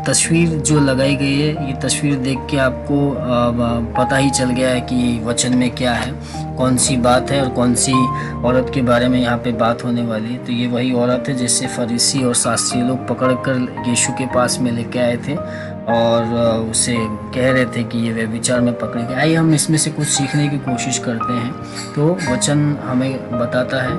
तस्वीर जो लगाई गई है, ये तस्वीर देख के आपको पता ही चल गया है कि वचन में क्या है, कौन सी बात है और कौन सी औरत के बारे में यहाँ पे बात होने वाली है। तो ये वही औरत है जिससे फरीसी और शास्त्री लोग पकड़कर यीशु के पास में लेके आए थे और उसे कह रहे थे कि ये व्यभिचार में पकड़ी गई। आइए हम इसमें से कुछ सीखने की कोशिश करते हैं। तो वचन हमें बताता है,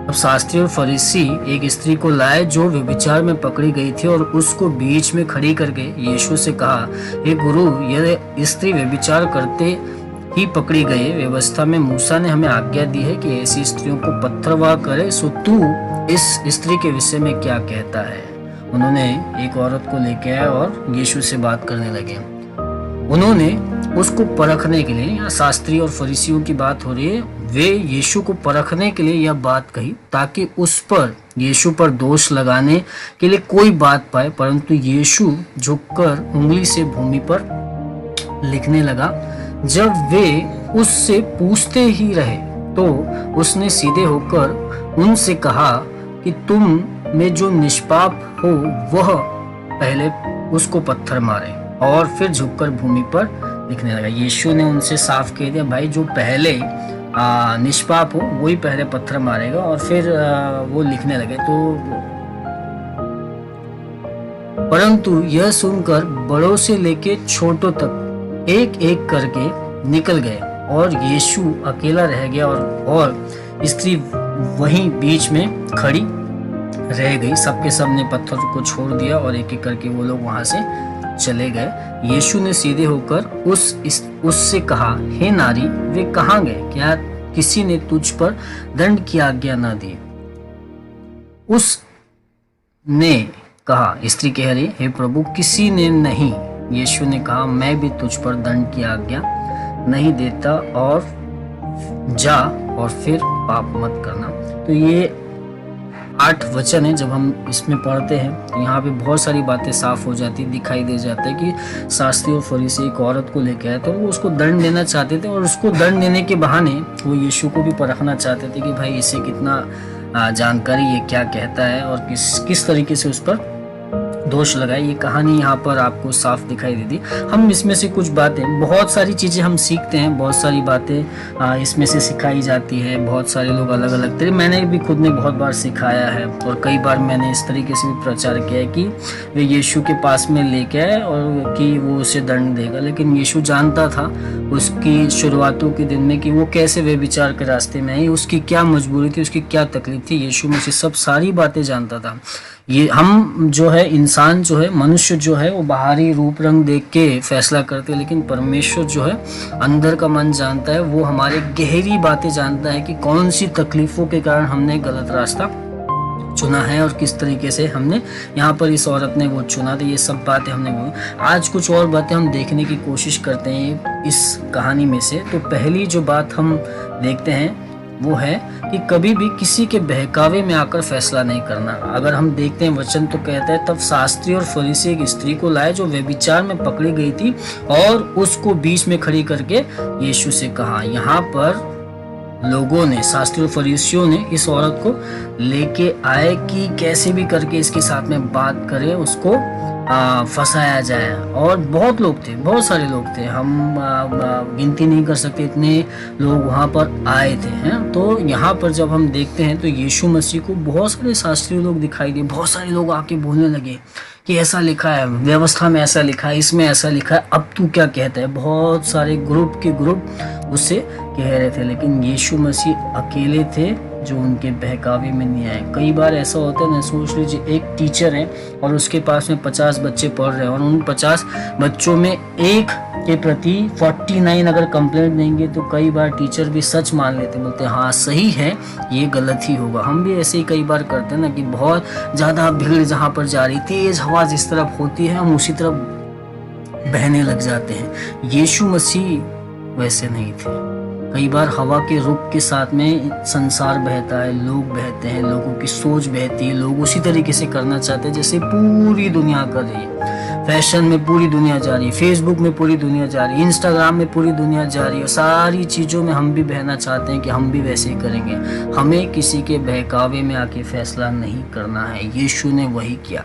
अब शास्त्री और फरीसी एक स्त्री को लाए जो व्यभिचार में पकड़ी गई थी और उसको बीच में खड़ी करके यीशु से कहा, हे गुरु, यह स्त्री व्यभिचार करते ही पकड़ी गई। व्यवस्था में मूसा ने हमें आज्ञा दी है कि ऐसी स्त्रियों को पत्थरवाह करे, सो तू इस स्त्री के विषय में क्या कहता है। उन्होंने एक औरत को लेके आए और यीशु से बात करने लगे। उन्होंने उसको परखने के लिए, यहाँ शास्त्री और फरीसियों की बात हो रही है, वे यीशु को परखने के लिए यह बात कही ताकि उस पर, यीशु पर दोष लगाने के लिए कोई बात पाए। परंतु यीशु झुककर उंगली से भूमि पर लिखने लगा। जब वे उससे पूछते ही रहे तो उसने सीधे होकर उनसे कहा कि तुम में जो निष्पाप हो वह पहले उसको पत्थर मारे, और फिर झुककर भूमि पर लिखने लगा। यीशु ने उनसे साफ कह दिया, भाई जो पहले निष्पाप हो वही पहले पत्थर मारेगा, और फिर वो लिखने लगे। तो परंतु यह सुनकर बड़ों से लेके छोटों तक एक एक करके निकल गए और यीशु अकेला रह गया और स्त्री वहीं बीच में खड़ी रह गई। सबके सब ने पत्थर को छोड़ दिया और एक एक करके वो लोग वहां से चले गए। यीशु ने सीधे होकर उससे कहा, हे नारी, वे कहाँ गए? क्या किसी ने तुझ पर दंड की आज्ञा न दी? उसने कहा, स्त्री कह रही, हे प्रभु, किसी ने नहीं। यीशु ने कहा, मैं भी तुझ पर दंड की आज्ञा नहीं देता, और जा और फिर पाप मत करना। तो ये 8 वचन है। जब हम इसमें पढ़ते हैं तो यहाँ पे बहुत सारी बातें साफ हो जाती, दिखाई दे जाता है कि शास्त्री और फरीसी एक औरत को लेकर आए थे, वो उसको दंड देना चाहते थे, और उसको दंड देने के बहाने वो यीशु को भी परखना चाहते थे कि भाई इसे कितना जानकारी, ये क्या कहता है और किस तरीके से उस पर दोष लगाए। ये कहानी यहाँ पर आपको साफ दिखाई देती। हम इसमें से कुछ बातें, बहुत सारी चीजें हम सीखते हैं, बहुत सारी बातें इसमें से सिखाई जाती है। बहुत सारे लोग अलग अलग तरीके, मैंने भी खुद ने बहुत बार सिखाया है और कई बार मैंने इस तरीके से भी प्रचार किया है कि वे यीशु के पास में लेके आए और कि वो उसे दंड देगा, लेकिन यीशु जानता था उसकी शुरुआतों के दिन में कि वो कैसे व्यभिचार के रास्ते में आई, उसकी क्या मजबूरी थी, उसकी क्या तकलीफ थी। यीशु मुझे सब सारी बातें जानता था। ये हम जो है, इंसान जो है, मनुष्य जो है, वो बाहरी रूप रंग देख के फैसला करते हैं, लेकिन परमेश्वर जो है अंदर का मन जानता है। वो हमारे गहरी बातें जानता है कि कौन सी तकलीफों के कारण हमने गलत रास्ता चुना है और किस तरीके से हमने, यहाँ पर इस औरत ने वो चुना था। ये सब बातें हमने वो, आज कुछ और बातें हम देखने की कोशिश करते हैं इस कहानी में से। तो पहली जो बात हम देखते हैं वो है कि कभी भी किसी के बहकावे में आकर फैसला नहीं करना। अगर हम देखते हैं वचन तो कहता है, तब शास्त्री और फरीसी एक स्त्री को लाए जो व्यभिचार में पकड़ी गई थी और उसको बीच में खड़ी करके यीशु से कहा। यहाँ पर लोगों ने, शास्त्री और फरीसियों ने इस औरत को लेके आए कि कैसे भी करके इसके साथ में बात करें, उसको फंसाया जाए। और बहुत लोग थे, बहुत सारे लोग थे, हम गिनती नहीं कर सकते, इतने लोग वहाँ पर आए थे हैं। तो यहाँ पर जब हम देखते हैं तो यीशु मसीह को बहुत सारे शास्त्री लोग दिखाई दिए। बहुत सारे लोग आके बोलने लगे कि ऐसा लिखा है, व्यवस्था में ऐसा लिखा है, इसमें ऐसा लिखा है, अब तू क्या कहता है। बहुत सारे ग्रुप के ग्रुप उससे कह रहे थे, लेकिन यीशु मसीह अकेले थे जो उनके बहकावे में नहीं आए। कई बार ऐसा होता है ना, सोच लीजिए एक टीचर है और उसके पास में 50 बच्चे पढ़ रहे हैं और उन 50 बच्चों में एक के प्रति 49 अगर कंप्लेंट देंगे तो कई बार टीचर भी सच मान लेते, बोलते हाँ सही है, ये गलत ही होगा। हम भी ऐसे ही कई बार करते हैं ना कि बहुत ज़्यादा भीड़ जहाँ पर जा रही, तेज हवा जिस तरफ होती है, हम उसी तरफ बहने लग जाते हैं। यीशु मसीह वैसे नहीं थे। कई बार हवा के रुख के साथ में संसार बहता है, लोग बहते हैं, लोगों की सोच बहती है, लोग उसी तरीके से करना चाहते हैं जैसे पूरी दुनिया कर रही है। फैशन में पूरी दुनिया जा रही है, फेसबुक में पूरी दुनिया जा रही है, इंस्टाग्राम में पूरी दुनिया जा रही है। सारी चीज़ों में हम भी बहना चाहते हैं कि हम भी वैसे ही करेंगे। हमें किसी के बहकावे में आके फैसला नहीं करना है। यीशु ने वही किया।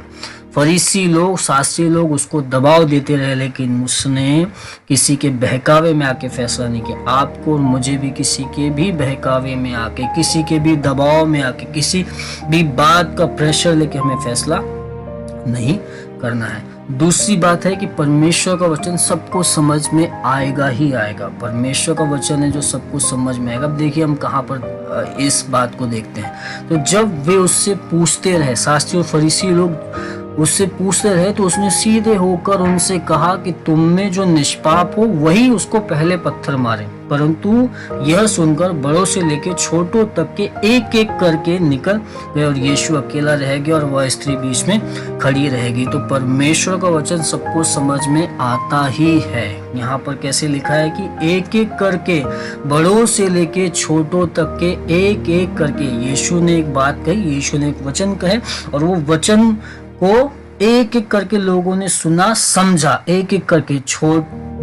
फरीसी लोग, शास्त्री लोग उसको दबाव देते रहे, लेकिन उसने किसी के बहकावे में आके फैसला नहीं किया। आपको और मुझे भी किसी के भी बहकावे में आके, किसी के भी दबाव में आके, किसी भी बात का प्रेशर लेके हमें फैसला नहीं करना है। दूसरी बात है कि परमेश्वर का वचन सबको समझ में आएगा ही आएगा। परमेश्वर का वचन है जो सबको समझ में आएगा। अब देखिए हम कहाँ पर इस बात को देखते हैं। तो जब वे उससे पूछते रहे, शास्त्री और फरीसी लोग उससे पूछते रहे, तो उसने सीधे होकर उनसे कहा कि तुम में जो निष्पाप हो वही उसको पहले पत्थर मारे। परंतु यह सुनकर बड़ों से लेकर छोटों तक के एक एक करके निकल गए और यीशु अकेला रह गया और वह स्त्री बीच में खड़ी रहेगी। तो परमेश्वर का वचन सबको समझ में आता ही है। यहाँ पर कैसे लिखा है कि एक एक करके, बड़ों से लेके छोटों तक के एक एक करके। यीशु ने एक बात कही, यीशु ने एक वचन कहे और वो वचन को एक एक करके लोगों ने सुना, समझा, एक एक करके,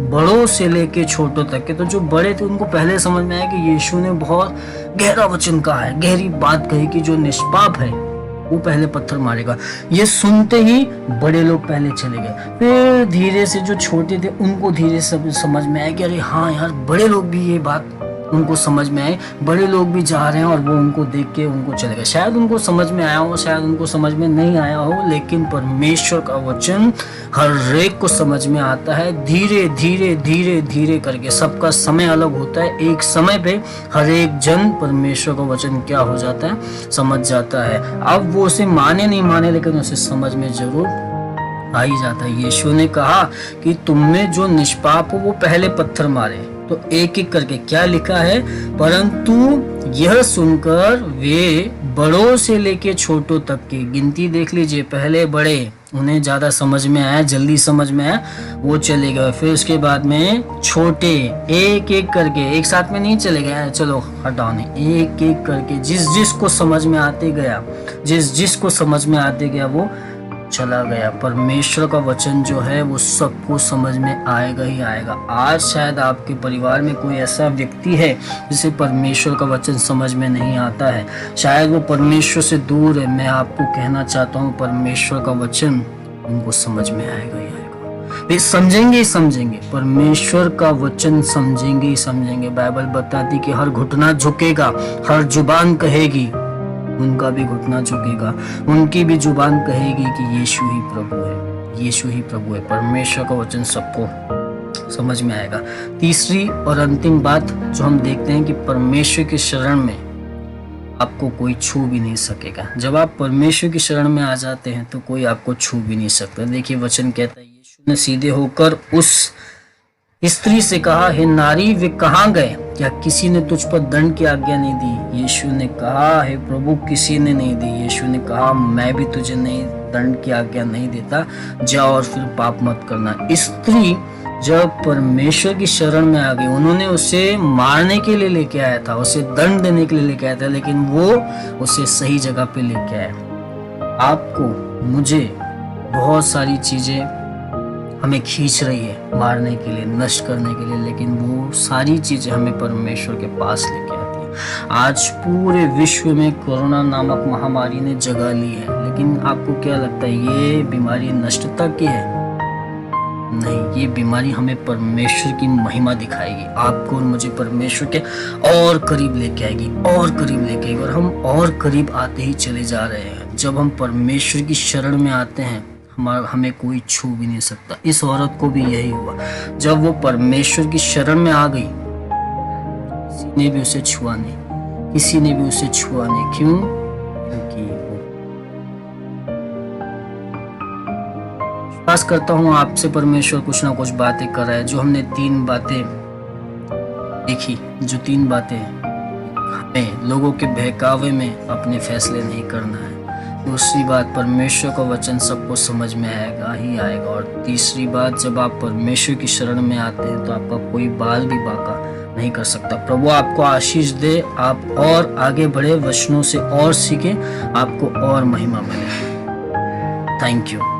बड़ों से लेके छोटों तक के। तो जो बड़े थे उनको पहले समझ में आया कि यीशु ने बहुत गहरा वचन कहा है, गहरी बात कही कि जो निष्पाप है वो पहले पत्थर मारेगा। ये सुनते ही बड़े लोग पहले चले गए। फिर धीरे से जो छोटे थे उनको धीरे से समझ में आया कि अरे हाँ यार, बड़े लोग भी ये बात उनको समझ में आए, बड़े लोग भी जा रहे हैं, और वो उनको देख के उनको चले गए। शायद उनको समझ में आया हो, शायद उनको समझ में नहीं आया हो, लेकिन परमेश्वर का वचन हर एक को समझ में आता है। धीरे धीरे धीरे धीरे करके, सबका समय अलग होता है। एक समय पे हर एक जन परमेश्वर का वचन क्या हो जाता है, समझ जाता है। अब वो उसे माने नहीं माने, लेकिन उसे समझ में जरूर आ ही जाता है। यीशु ने कहा कि तुम में जो निष्पाप हो वो पहले पत्थर मारे। तो एक एक करके क्या लिखा है, परंतु यह सुनकर वे बड़ों से लेके छोटों तक की, गिनती देख लीजिए, पहले बड़े, उन्हें ज्यादा समझ में आया, जल्दी समझ में आया, वो चले गए। फिर उसके बाद में छोटे, एक एक करके, एक साथ में नहीं चले गए, चलो हटाओ नहीं, एक एक करके, जिस जिस को समझ में आते गया, जिस जिस को समझ में आते गया वो चला गया। परमेश्वर का वचन जो है वो सबको समझ में आएगा ही आएगा। आज शायद आपके परिवार में कोई ऐसा व्यक्ति है जिसे परमेश्वर का वचन समझ में नहीं आता है, शायद वो परमेश्वर से दूर है। मैं आपको कहना चाहता हूँ, परमेश्वर का वचन उनको समझ में आएगा ही आएगा। वे समझेंगे ही समझेंगे, परमेश्वर का वचन समझेंगे ही समझेंगे। बाइबल बताती कि हर घुटना झुकेगा, हर जुबान कहेगी, उनका भी घुटना झुकेगा, उनकी भी जुबान कहेगी कि यीशु ही प्रभु है, यीशु ही प्रभु है। परमेश्वर का वचन सबको समझ में आएगा। तीसरी और अंतिम बात जो हम देखते हैं कि परमेश्वर की शरण में आपको कोई छू भी नहीं सकेगा। जब आप परमेश्वर की शरण में आ जाते हैं तो कोई आपको छू भी नहीं सकता। देखिए वचन कहता है, यीशु ने सीधे होकर उस स्त्री से कहा, हे नारी, वे कहाँ गए? क्या किसी ने तुझ पर दंड की आज्ञा नहीं दी? यीशु ने कहा, हे प्रभु, किसी ने नहीं दी। यीशु ने कहा, मैं भी तुझे नहीं दंड की आज्ञा नहीं देता, जा और फिर पाप मत करना। स्त्री जब परमेश्वर की शरण में आ गई, उन्होंने उसे मारने के लिए लेके आया था, उसे दंड देने के लिए लेके आया था, लेकिन वो उसे सही जगह पे लेके आया। आपको, मुझे बहुत सारी चीजें हमें खींच रही है मारने के लिए, नष्ट करने के लिए, लेकिन वो सारी चीजें हमें परमेश्वर के पास लेके आती है। आज पूरे विश्व में कोरोना नामक महामारी ने जगह ली है, लेकिन आपको क्या लगता है ये बीमारी नष्टता की है? नहीं, ये बीमारी हमें परमेश्वर की महिमा दिखाएगी, आपको और मुझे परमेश्वर के और करीब लेके आएगी, और करीब लेके आएगी, और हम और करीब आते ही चले जा रहे हैं। जब हम परमेश्वर की शरण में आते हैं, हमें कोई छू भी नहीं सकता। इस औरत को भी यही हुआ, जब वो परमेश्वर की शरण में आ गई, किसी ने भी उसे छुआ नहीं, किसी ने भी उसे छुआ नहीं। क्यों? क्योंकि विश्वास करता हूँ आपसे परमेश्वर कुछ ना कुछ बातें कर रहा है। जो हमने 3 बातें देखी, जो 3 बातें, हमें लोगों के बहकावे में अपने फैसले नहीं करना है। दूसरी बात, परमेश्वर का वचन सबको समझ में आएगा ही आएगा। और तीसरी बात, जब आप परमेश्वर की शरण में आते हैं तो आपका कोई बाल भी बांका नहीं कर सकता। प्रभु आपको आशीष दे, आप और आगे बढ़े, वचनों से और सीखें, आपको और महिमा मिले। Thank you.